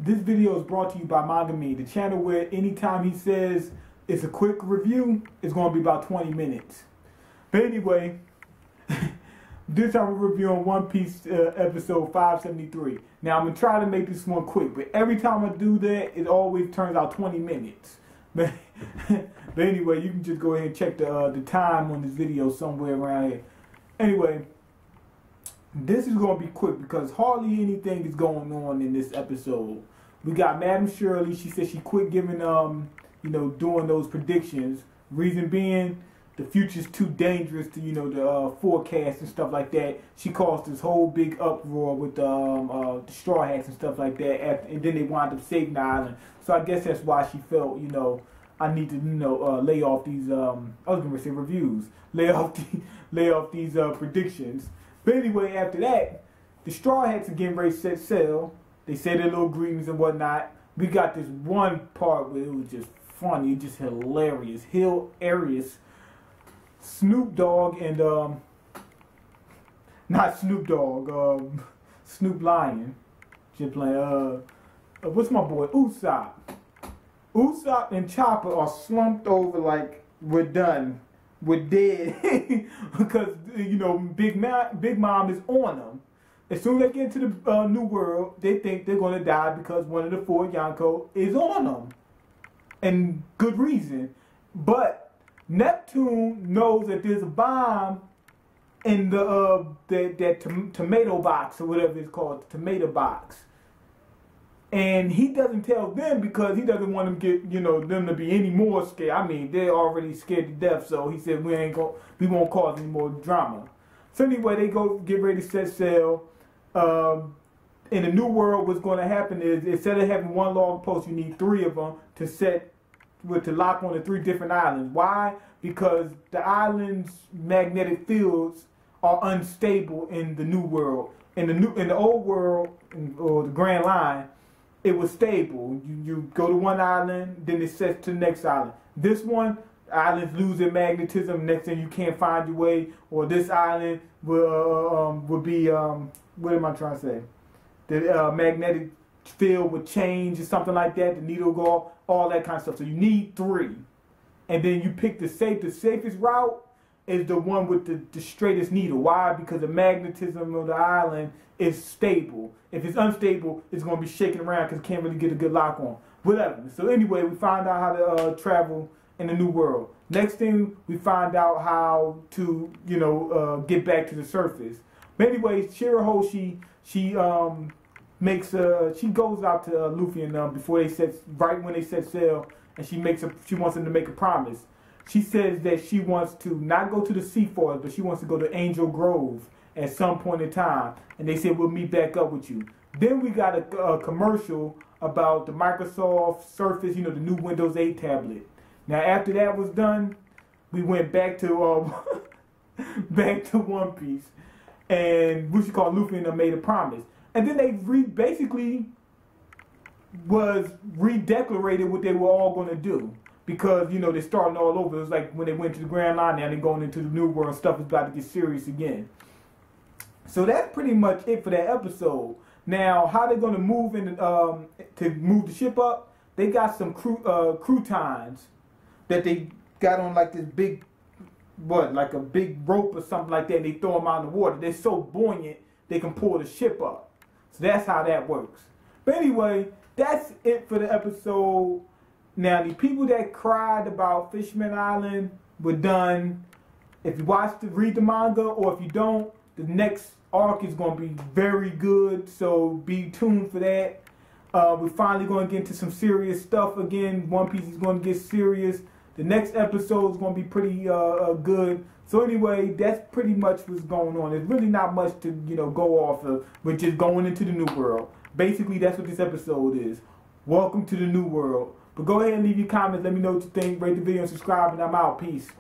This video is brought to you by MangaMiyn, the channel where anytime he says it's a quick review, it's going to be about 20 minutes. But anyway, this time we're reviewing One Piece episode 573. Now I'm going to try to make this one quick, but every time I do that, it always turns out 20 minutes. But anyway, you can just go ahead and check the time on this video somewhere around here. Anyway, this is going to be quick because hardly anything is going on in this episode. We got Madam Shirley. She said she quit giving, doing those predictions. Reason being, the future's too dangerous to, the forecast and stuff like that. She caused this whole big uproar with the straw hats and stuff like that. And then they wound up saving the island. So I guess that's why she felt, I need to, lay off these, I was going to say reviews. Lay off these predictions. But anyway, after that, the straw hats are getting ready to set sail. They say their little greetings and whatnot. We got this one part where it was just funny, just hilarious. Snoop Dogg and, not Snoop Dogg, Snoop Lion. Just playing, what's my boy? Usopp. Usopp and Chopper are slumped over like we're done. We're dead. Because, Big Mom is on them. As soon as they get into the new world, they think they're going to die because one of the four Yonko is on them. And good reason. But Neptune knows that there's a bomb in that tomato box or whatever it's called, the tomato box. And he doesn't tell them because he doesn't want them to get, them to be any more scared. I mean, they're already scared to death, so he said we won't cause any more drama. So anyway, they go get ready to set sail. In the new world, what's going to happen is instead of having one log post, you need 3 of them to lock on the 3 different islands. Why? Because the islands' magnetic fields are unstable in the new world. In the old world, or the Grand Line, it was stable. You go to one island, then it sets to the next island. This one, islands lose their magnetism. Next thing you can't find your way, or this island would be what am I trying to say? The magnetic field would change or something like that. The needle go off, all that kind of stuff. So you need 3, and then you pick the safest route is the one with the straightest needle. Why? Because the magnetism of the island is stable. If it's unstable, it's going to be shaking around because it can't really get a good lock on. Whatever. So anyway, we find out how to travel in the new world. Next thing, we find out how to, get back to the surface. But anyway, Shirahoshi, she goes out to Luffy and them before right when they set sail, and she wants them to make a promise. She says that she wants to not go to the Sea Forest, but she wants to go to Angel Grove at some point in time. And they said, we'll meet back up with you. Then we got a commercial about the Microsoft Surface, the new Windows 8 tablet. Now, after that was done, we went back to back to One Piece. And what you call Luffy and them made a promise. And then they basically was redeclarated what they were all going to do. Because, they're starting all over. It was like when they went to the Grand Line, now they're going into the new world. Stuff is about to get serious again. So that's pretty much it for that episode. Now, how they're going to move to move the ship up? They got some croutons that they got on like this big, like a big rope or something like that. And they throw them out in the water. They're so buoyant they can pull the ship up. So that's how that works. But anyway, that's it for the episode. Now, the people that cried about Fishman Island were done. If you read the manga, or if you don't, the next arc is going to be very good. So be tuned for that. We're finally going to get into some serious stuff again. One Piece is going to get serious. The next episode is going to be pretty good. So anyway, that's pretty much what's going on. There's really not much to go off of. We're just going into the new world. Basically, that's what this episode is. Welcome to the new world. But go ahead and leave your comments. Let me know what you think. Rate the video and subscribe, and I'm out. Peace.